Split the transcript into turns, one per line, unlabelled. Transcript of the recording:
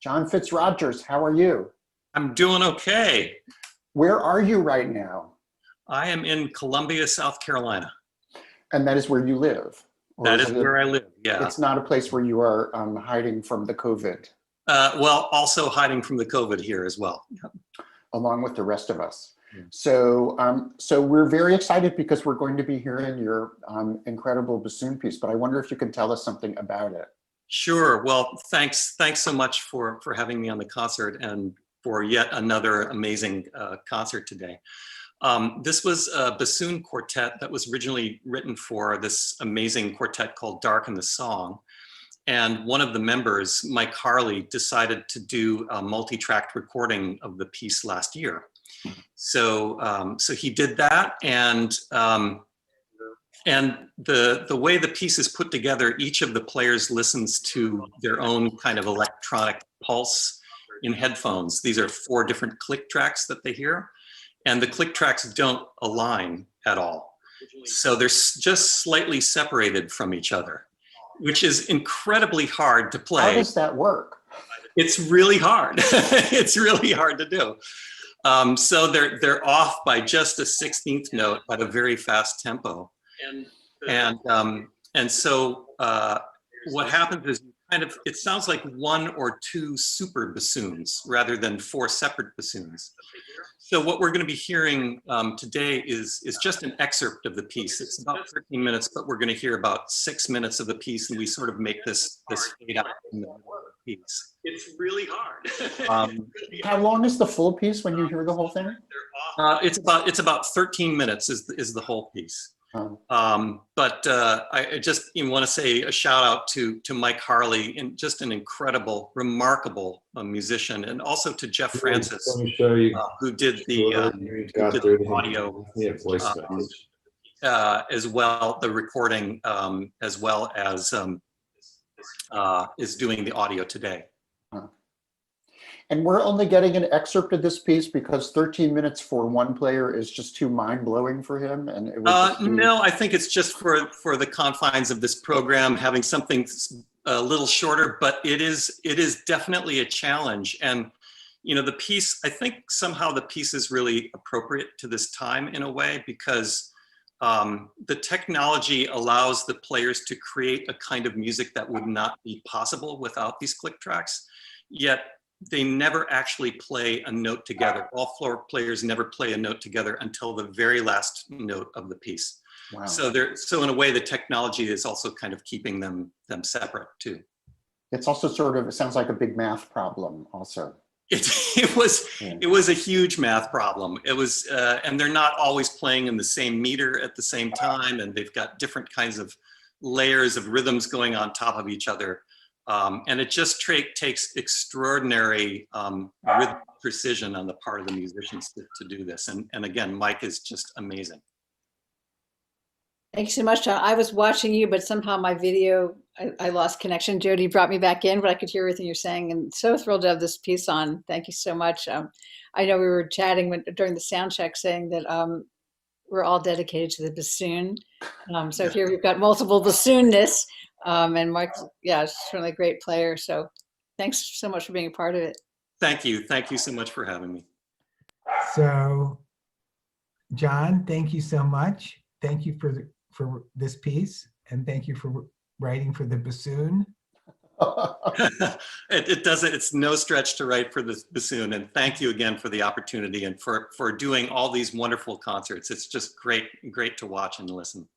John Fitz Rogers, how are you?
I'm doing okay.
Where are you right now?
I am in Columbia, South Carolina.
And that is where you live?
That is where I live, yeah.
It's not a place where you are hiding from the COVID?
Well, also hiding from the COVID here as well.
Along with the rest of us.
Yeah.
So we're very excited because we're going to be hearing your incredible bassoon piece, but I wonder if you can tell us something about it.
Sure. Well, thanks so much for having me on the concert and for yet another amazing concert today. This was a bassoon quartet that was originally written for this amazing quartet called Dark in the Song. And one of the members, Mike Harley, decided to do a multi-tracked recording of the piece last year. So he did that, and the way the piece is put together, each of the players listens to their own kind of electronic pulse in headphones. These are 4 different click tracks that they hear, and the click tracks don't align at all. So they're just slightly separated from each other, which is incredibly hard to play.
How does that work?
It's really hard. It's really hard to do. So they're off by just a 16th note at a very fast tempo. And so what happens is it sounds like 1 or 2 super bassoons rather than 4 separate bassoons. So what we're going to be hearing today is just an excerpt of the piece. It's about 13 minutes, but we're going to hear about 6 minutes of the piece, and we sort of make this fade out in the middle of the piece. It's really hard.
How long is the full piece when you hear the whole thing?
It's about 13 minutes is the whole piece. But I just want to say a shout out to Mike Harley, and just an incredible, remarkable musician, and also to Jeff Francis, who did the audio as well, the recording, as well as is doing the audio today.
And we're only getting an excerpt of this piece because 13 minutes for one player is just too mind-blowing for him? And it would
no, I think it's just for the confines of this program, having something a little shorter, but it is definitely a challenge. And you know, the piece, I think somehow the piece is really appropriate to this time in a way, because the technology allows the players to create a kind of music that would not be possible without these click tracks, yet they never actually play a note together. All floor players never play a note together until the very last note of the piece.
Wow.
So in a way, the technology is also kind of keeping them separate too.
It's also sort of, it sounds like a big math problem also.
It was a huge math problem. It was, and they're not always playing in the same meter at the same time, and they've got different kinds of layers of rhythms going on top of each other. And it just takes extraordinary rhythm precision on the part of the musicians to do this. And again, Mike is just amazing.
Thanks so much, John. I was watching you, but somehow my video, I lost connection. Jody brought me back in, but I could hear everything you're saying, and so thrilled to have this piece on. Thank you so much. I know we were chatting during the sound check saying that we're all dedicated to the bassoon. So here we've got multiple bassoonists. And Mike, yeah, is certainly a great player. So thanks so much for being a part of it.
Thank you. Thank you so much for having me.
So, John, thank you so much. Thank you for this piece, and thank you for writing for the bassoon.
It doesn't, it's no stretch to write for the bassoon. And thank you again for the opportunity and for doing all these wonderful concerts. It's just great to watch and listen.